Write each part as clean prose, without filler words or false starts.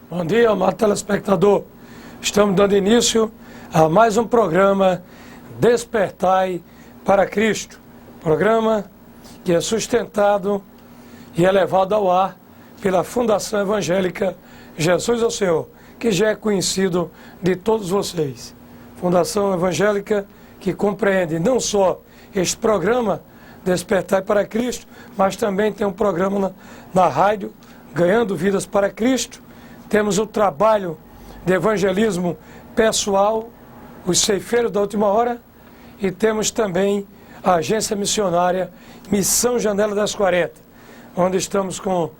Bom dia, amado telespectador. Estamos dando início a mais um programa Despertai para Cristo. Programa que é sustentado e é levado ao ar pela Fundação Evangélica Jesus ao Senhor, que já é conhecido de todos vocês. Fundação Evangélica que compreende não só este programa Despertai para Cristo, mas também tem um programa na rádio, Ganhando Vidas para Cristo. Temos o trabalho de evangelismo pessoal, os ceifeiros da última hora, e temos também a agência missionária Missão Janela das 40, onde estamos com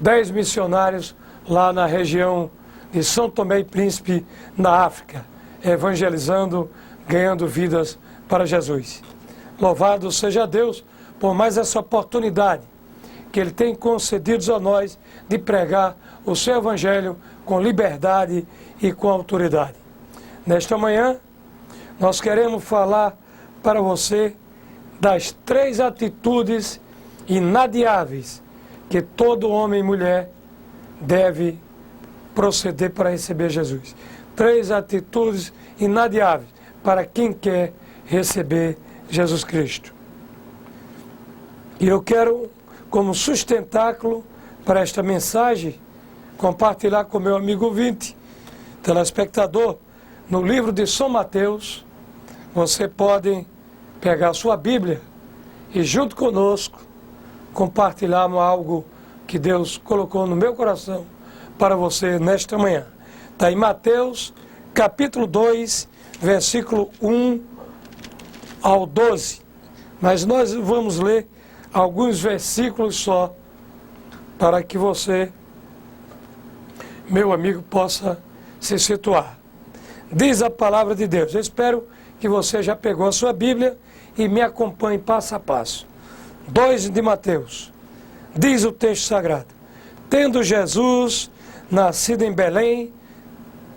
10 missionários lá na região de São Tomé e Príncipe, na África, evangelizando, ganhando vidas para Jesus. Louvado seja Deus por mais essa oportunidade que Ele tem concedido a nós de pregar o seu Evangelho com liberdade e com autoridade. Nesta manhã, nós queremos falar para você das 3 atitudes inadiáveis que todo homem e mulher deve proceder para receber Jesus. 3 atitudes inadiáveis para quem quer receber Jesus Cristo. E eu quero, como sustentáculo para esta mensagem, compartilhar com meu amigo ouvinte, telespectador, no livro de São Mateus. Você pode pegar a sua Bíblia e junto conosco compartilhar algo que Deus colocou no meu coração para você nesta manhã. Está em Mateus, capítulo 2, versículo 1 ao 12. Mas nós vamos ler alguns versículos só, para que você, meu amigo, possa se situar. Diz a palavra de Deus. Eu espero que você já pegou a sua Bíblia e me acompanhe passo a passo. 2 de Mateus. Diz o texto sagrado: Tendo Jesus nascido em Belém,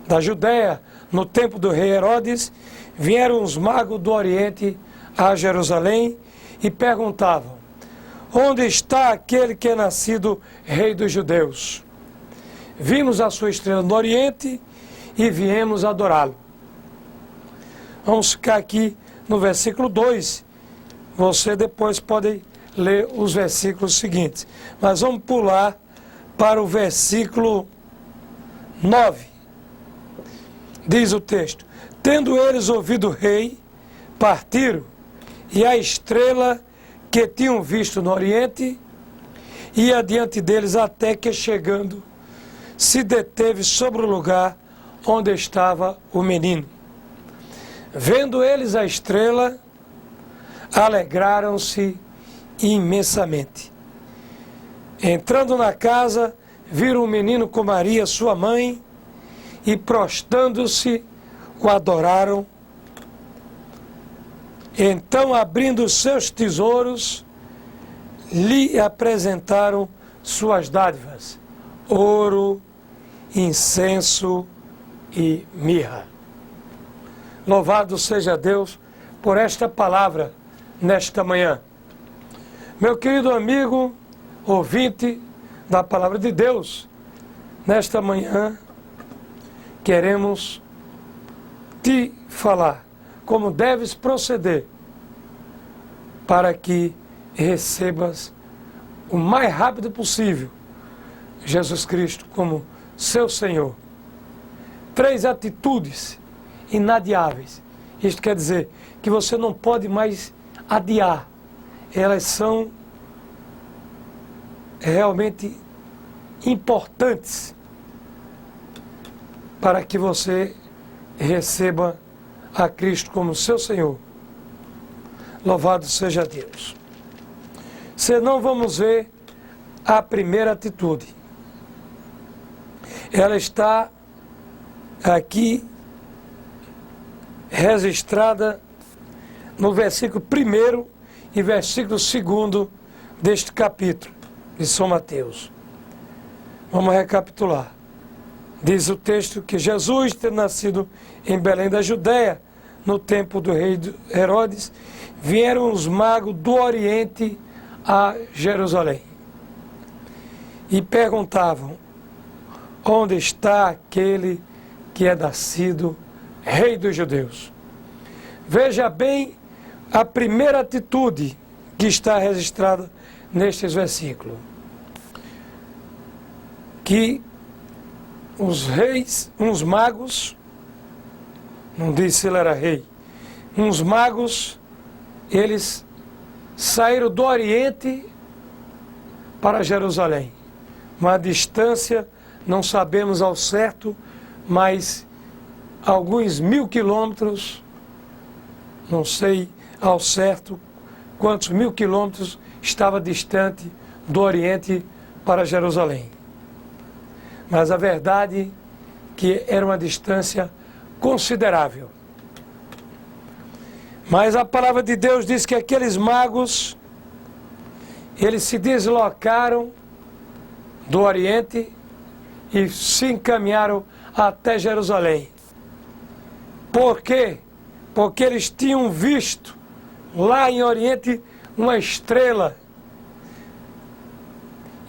da Judéia, no tempo do rei Herodes, vieram os magos do Oriente a Jerusalém e perguntavam: Onde está aquele que é nascido rei dos judeus? Vimos a sua estrela no Oriente e viemos adorá-lo. Vamos ficar aqui no versículo 2. Você depois pode ler os versículos seguintes. Mas vamos pular para o versículo 9. Diz o texto: Tendo eles ouvido o rei, partiram, e a estrela que tinham visto no Oriente ia diante deles, até que, chegando, se deteve sobre o lugar onde estava o menino. Vendo eles a estrela, alegraram-se imensamente. Entrando na casa, viram o menino com Maria, sua mãe, e prostrando-se, o adoraram. Então, abrindo seus tesouros, lhe apresentaram suas dádivas: ouro, incenso e mirra. Louvado seja Deus por esta palavra nesta manhã. Meu querido amigo, ouvinte da palavra de Deus, nesta manhã queremos te falar como deves proceder para que recebas o mais rápido possível Jesus Cristo como seu Senhor. 3 atitudes inadiáveis. Isto quer dizer que você não pode mais adiar. Elas são realmente importantes para que você receba a Cristo como seu Senhor. Louvado seja Deus. Senão vamos ver a primeira atitude. Ela está aqui registrada no versículo 1 e versículo 2 deste capítulo de São Mateus. Vamos recapitular. Diz o texto que Jesus, tendo nascido em Belém da Judéia, no tempo do rei Herodes, vieram os magos do Oriente a Jerusalém e perguntavam: onde está aquele que é nascido Rei dos Judeus? Veja bem a primeira atitude que está registrada nestes versículos. Que os reis, uns magos, não disse se ele era rei, uns magos, eles saíram do Oriente para Jerusalém. Uma distância, não sabemos ao certo, mas alguns 1000 quilômetros, não sei ao certo quantos 1000 quilômetros estava distante do Oriente para Jerusalém. Mas a verdade é que era uma distância considerável. Mas a palavra de Deus diz que aqueles magos, eles se deslocaram do Oriente e se encaminharam até Jerusalém. Por quê? Porque eles tinham visto lá em Oriente uma estrela.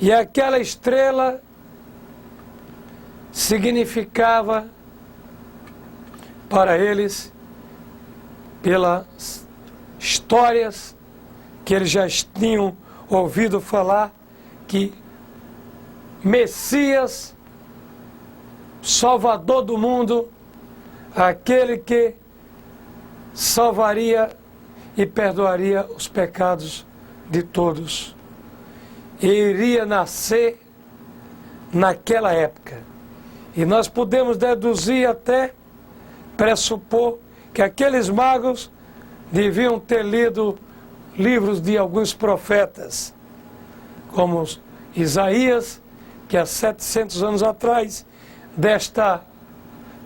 E aquela estrela significava para eles, pelas histórias que eles já tinham ouvido falar, que Messias, Salvador do mundo, aquele que salvaria e perdoaria os pecados de todos, e iria nascer naquela época. E nós podemos deduzir até, pressupor, que aqueles magos deviam ter lido livros de alguns profetas, como Isaías, que há 700 anos atrás, desta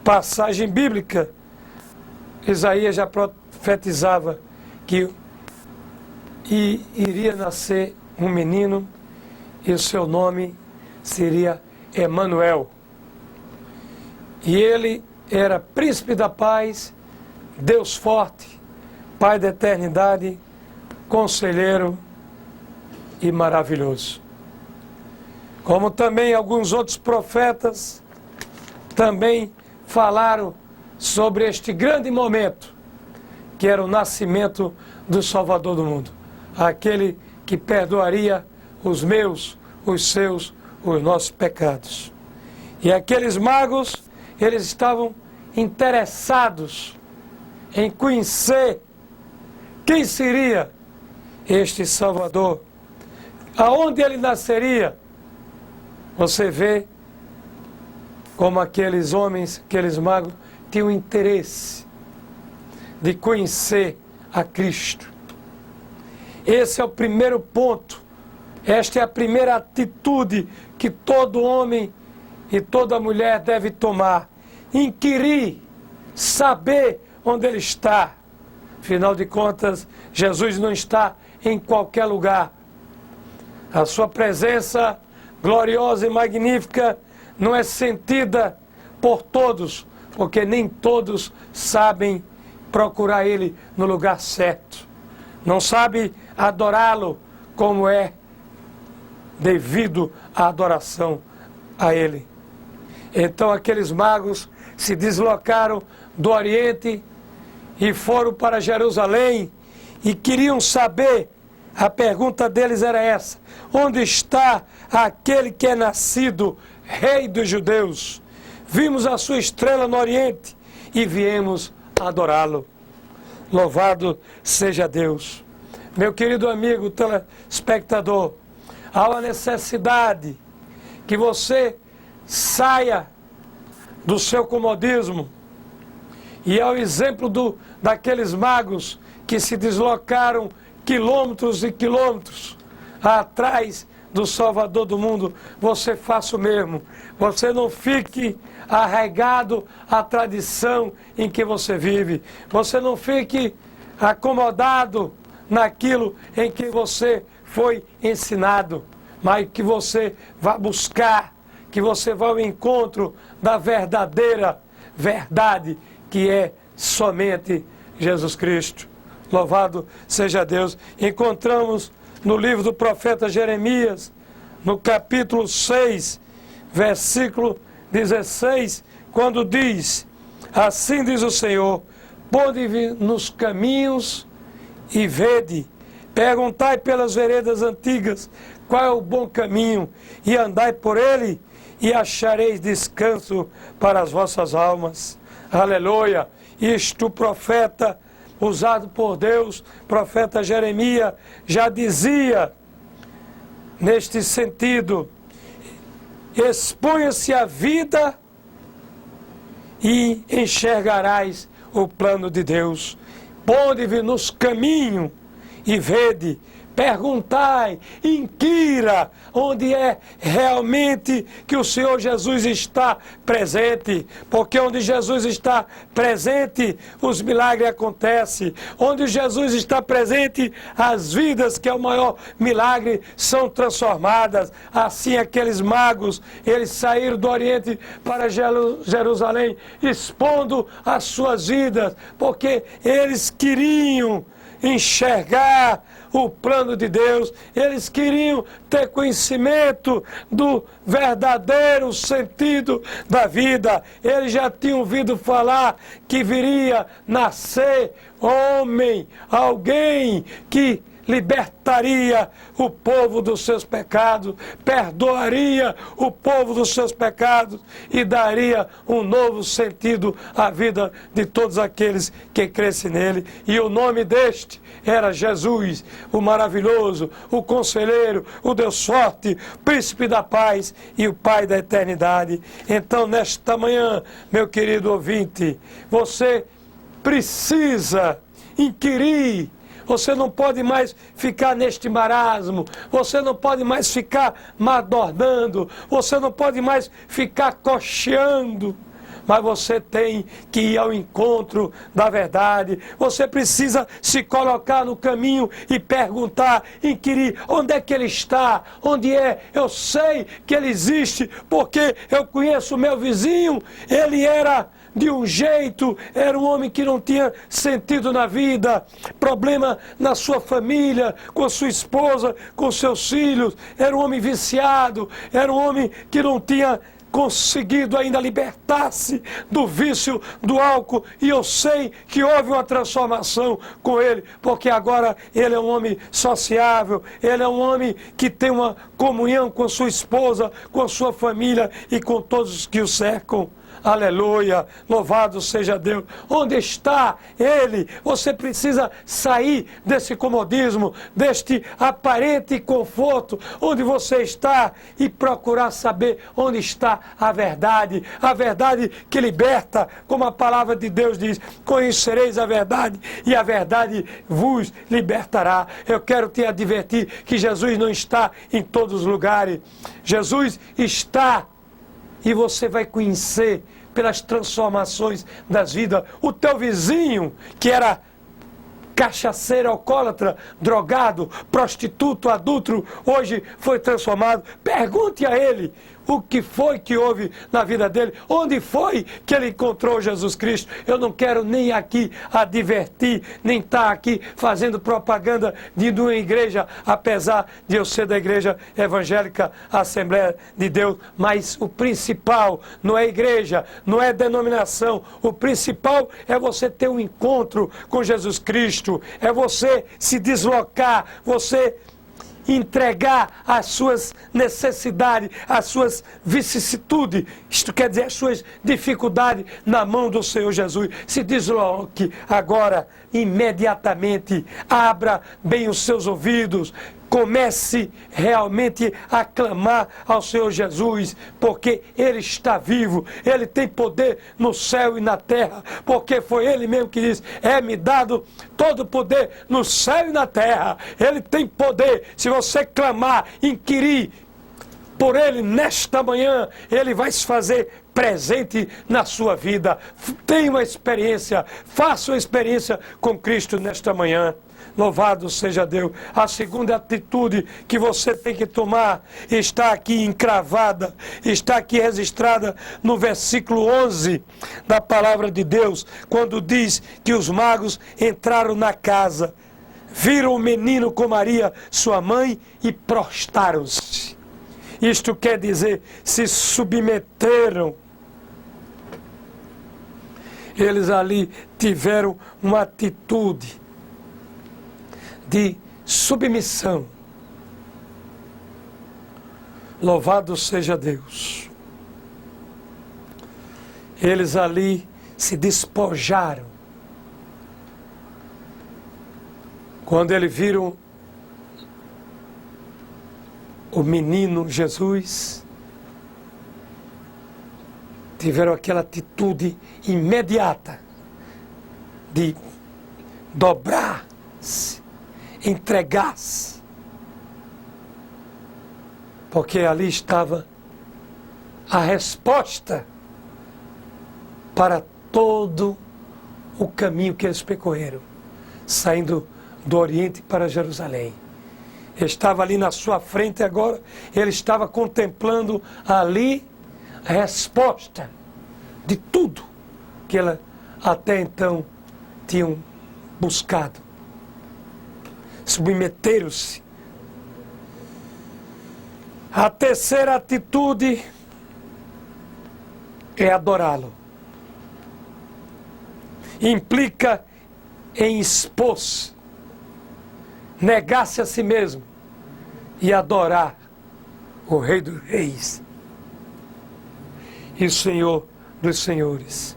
passagem bíblica, Isaías já profetizava que iria nascer um menino e o seu nome seria Emanuel. E ele era príncipe da paz, Deus forte, Pai da eternidade, conselheiro e maravilhoso. Como também alguns outros profetas também falaram sobre este grande momento, que era o nascimento do Salvador do mundo, aquele que perdoaria os meus, os seus, os nossos pecados. E aqueles magos, eles estavam interessados em conhecer quem seria este Salvador, aonde ele nasceria. Você vê como aqueles homens, aqueles magos, tinham interesse de conhecer a Cristo. Esse é o primeiro ponto, esta é a primeira atitude que todo homem e toda mulher deve tomar: inquirir, saber onde ele está. Afinal de contas, Jesus não está em qualquer lugar. A sua presença gloriosa e magnífica não é sentida por todos, porque nem todos sabem procurar ele no lugar certo. Não sabe adorá-lo como é devido à adoração a ele. Então aqueles magos se deslocaram do Oriente e foram para Jerusalém e queriam saber, a pergunta deles era essa: onde está aquele que é nascido Rei dos Judeus? Vimos a sua estrela no Oriente e viemos adorá-lo. Louvado seja Deus. Meu querido amigo telespectador, há uma necessidade que você saia do seu comodismo e ao exemplo daqueles magos que se deslocaram quilômetros e quilômetros atrás do Salvador do mundo, você faça o mesmo. Você não fique arraigado à tradição em que você vive. Você não fique acomodado naquilo em que você foi ensinado, mas que você vá buscar, que você vá ao encontro da verdadeira verdade, que é somente Jesus Cristo. Louvado seja Deus. Encontramos no livro do profeta Jeremias, no capítulo 6, versículo 16, quando diz: assim diz o Senhor, ponde nos caminhos e vede, perguntai pelas veredas antigas qual é o bom caminho, e andai por ele, e achareis descanso para as vossas almas. Aleluia! Isto o profeta, usado por Deus, profeta Jeremias, já dizia neste sentido: exponha-se a vida e enxergarás o plano de Deus. Ponde-vos nos caminhos e vede, perguntai, inquira onde é realmente que o Senhor Jesus está presente, porque onde Jesus está presente, os milagres acontecem. Onde Jesus está presente, as vidas, que é o maior milagre, são transformadas. Assim aqueles magos, eles saíram do Oriente para Jerusalém, expondo as suas vidas, porque eles queriam enxergar o plano de Deus, eles queriam ter conhecimento do verdadeiro sentido da vida. Eles já tinham ouvido falar que viria nascer homem, alguém que libertaria o povo dos seus pecados, perdoaria o povo dos seus pecados e daria um novo sentido à vida de todos aqueles que crescem nele. E o nome deste era Jesus, o maravilhoso, o conselheiro, o Deus forte, príncipe da paz e o Pai da eternidade. Então, nesta manhã, meu querido ouvinte, você precisa inquirir. Você não pode mais ficar neste marasmo, você não pode mais ficar madornando, você não pode mais ficar cocheando, mas você tem que ir ao encontro da verdade. Você precisa se colocar no caminho e perguntar, inquirir, onde é que ele está, onde é? Eu sei que ele existe, porque eu conheço o meu vizinho, ele era de um jeito, era um homem que não tinha sentido na vida, problema na sua família, com sua esposa, com seus filhos, era um homem viciado, era um homem que não tinha conseguido ainda libertar-se do vício do álcool, e eu sei que houve uma transformação com ele, porque agora ele é um homem sociável, ele é um homem que tem uma comunhão com sua esposa, com sua família e com todos os que o cercam. Aleluia, louvado seja Deus. Onde está ele? Você precisa sair desse comodismo, deste aparente conforto onde você está, e procurar saber onde está a verdade que liberta, como a palavra de Deus diz: conhecereis a verdade e a verdade vos libertará. Eu quero te advertir que Jesus não está em todos os lugares. Jesus está, e você vai conhecer pelas transformações das vidas. O teu vizinho, que era cachaceiro, alcoólatra, drogado, prostituto, adúltero, hoje foi transformado. Pergunte a ele o que foi que houve na vida dele, onde foi que ele encontrou Jesus Cristo. Eu não quero nem aqui advertir, nem estar aqui fazendo propaganda de uma igreja, apesar de eu ser da igreja evangélica Assembleia de Deus, mas o principal não é igreja, não é denominação, o principal é você ter um encontro com Jesus Cristo, é você se deslocar, você entregar as suas necessidades, as suas vicissitudes, isto quer dizer, as suas dificuldades na mão do Senhor Jesus. Se desloque agora, imediatamente, abra bem os seus ouvidos, comece realmente a clamar ao Senhor Jesus, porque Ele está vivo, Ele tem poder no céu e na terra, porque foi Ele mesmo que disse: é-me dado todo o poder no céu e na terra. Ele tem poder. Se você clamar, inquirir por Ele nesta manhã, Ele vai se fazer presente na sua vida. Tenha uma experiência, faça uma experiência com Cristo nesta manhã. Louvado seja Deus. A segunda atitude que você tem que tomar está aqui encravada, está aqui registrada no versículo 11 da palavra de Deus, quando diz que os magos entraram na casa, viram o menino com Maria, sua mãe, e prostaram-se. Isto quer dizer, se submeteram. Eles ali tiveram uma atitude de submissão. Louvado seja Deus. Eles ali se despojaram. Quando eles viram o menino Jesus, tiveram aquela atitude imediata de dobrar-se, entregar-se, porque ali estava a resposta para todo o caminho que eles percorreram, saindo do Oriente para Jerusalém. Estava ali na sua frente agora, ele estava contemplando ali a resposta de tudo que ela até então tinham buscado. Submeteram-se. A terceira atitude é adorá-lo. Implica em expor-se, negar-se a si mesmo e adorar o Rei dos Reis e o Senhor dos Senhores.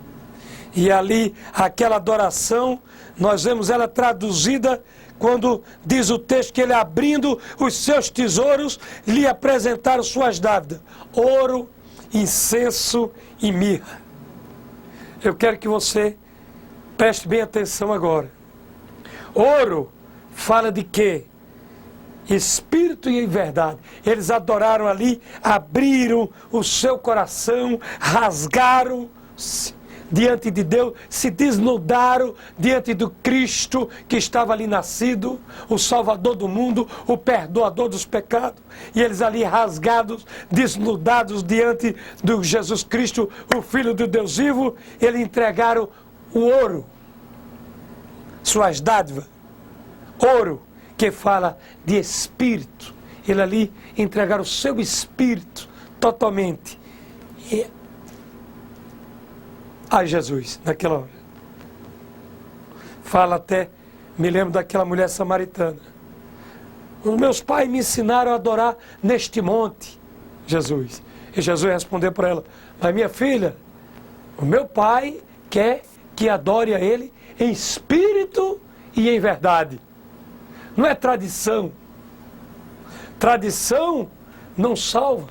E ali, aquela adoração, nós vemos ela traduzida quando diz o texto que ele, abrindo os seus tesouros, lhe apresentaram suas dávidas: ouro, incenso e mirra. Eu quero que você preste bem atenção agora. Ouro fala de quê? Espírito e verdade. Eles adoraram ali, abriram o seu coração, rasgaram-se diante de Deus, se desnudaram diante do Cristo que estava ali nascido, o Salvador do mundo, o perdoador dos pecados. E eles ali rasgados, desnudados diante do Jesus Cristo, o Filho do Deus vivo, eles entregaram o ouro, suas dádivas. Ouro que fala de espírito. Ele ali entregaram o seu espírito totalmente a Jesus naquela hora. Fala até, me lembro daquela mulher samaritana: os meus pais me ensinaram a adorar neste monte, Jesus. E Jesus respondeu para ela: mas minha filha, o meu pai quer que adore a ele em espírito e em verdade. Não é tradição. Tradição não salva.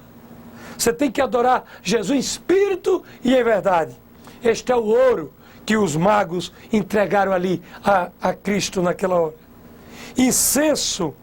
Você tem que adorar Jesus em espírito e em verdade. Este é o ouro que os magos entregaram ali a Cristo naquela hora. Incenso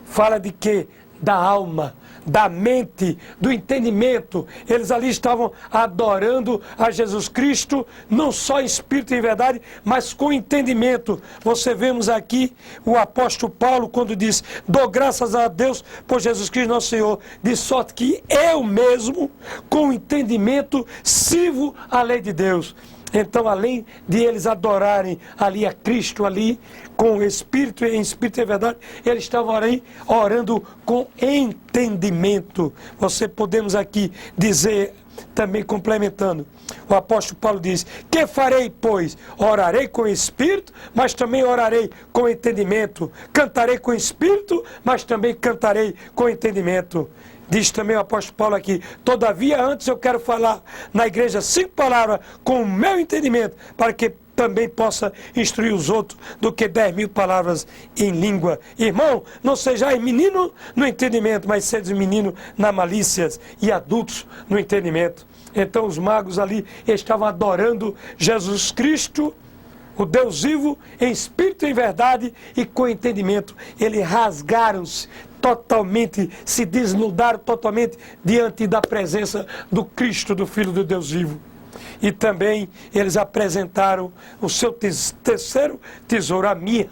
fala de quê? Da alma, da mente, do entendimento. Eles ali estavam adorando a Jesus Cristo, não só em espírito e em verdade, mas com entendimento. Você vemos aqui o apóstolo Paulo quando diz: dou graças a Deus por Jesus Cristo nosso Senhor, de sorte que eu mesmo, com entendimento, sirvo a lei de Deus. Então, além de eles adorarem ali a Cristo, ali com espírito e em espírito e verdade, eles estavam ali orando com entendimento. Você podemos aqui dizer, também complementando, o apóstolo Paulo diz: que farei, pois? Orarei com espírito, mas também orarei com entendimento. Cantarei com espírito, mas também cantarei com entendimento. Diz também o apóstolo Paulo aqui: todavia antes eu quero falar na igreja 5 palavras com o meu entendimento, para que também possa instruir os outros, do que 10.000 palavras em língua. Irmão, não sejais menino no entendimento, mas sedes menino na malícias, e adultos no entendimento. Então os magos ali estavam adorando Jesus Cristo, o Deus vivo, em espírito e em verdade e com entendimento. Eles rasgaram-se totalmente, se desnudaram totalmente diante da presença do Cristo, do Filho do Deus vivo. E também eles apresentaram o seu terceiro tesouro, a mirra,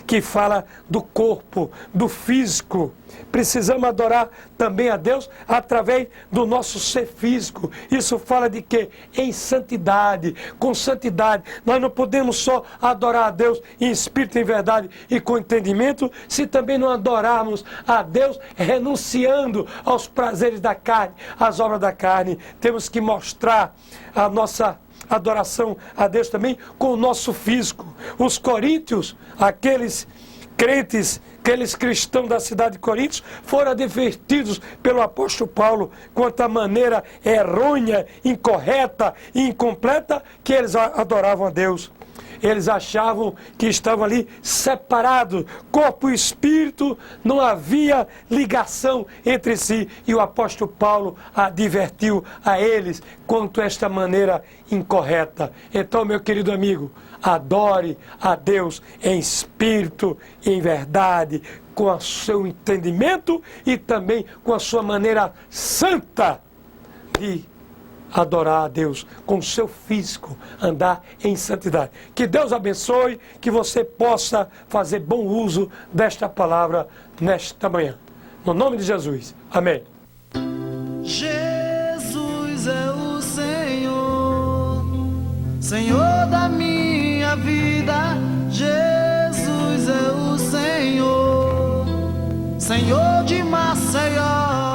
que fala do corpo, do físico. precisamos adorar também a Deus através do nosso ser físico. Isso fala de quê? Em santidade, com santidade. Nós não podemos só adorar a Deus em espírito, em verdade e com entendimento, se também não adorarmos a Deus renunciando aos prazeres da carne, às obras da carne. Temos que mostrar a nossa adoração a Deus também com o nosso físico. Os coríntios, aqueles crentes, aqueles cristãos da cidade de Corinto, foram advertidos pelo apóstolo Paulo quanto à maneira errônea, incorreta e incompleta que eles adoravam a Deus. Eles achavam que estavam ali separados, corpo e espírito, não havia ligação entre si. E o apóstolo Paulo advertiu a eles quanto a esta maneira incorreta. Então, meu querido amigo, adore a Deus em espírito e em verdade, com o seu entendimento e também com a sua maneira santa de adorar a Deus, com o seu físico, andar em santidade. Que Deus abençoe, que você possa fazer bom uso desta palavra nesta manhã. No nome de Jesus. Amém. Jesus é o Senhor, Senhor da minha vida. Jesus é o Senhor, Senhor de Maceió.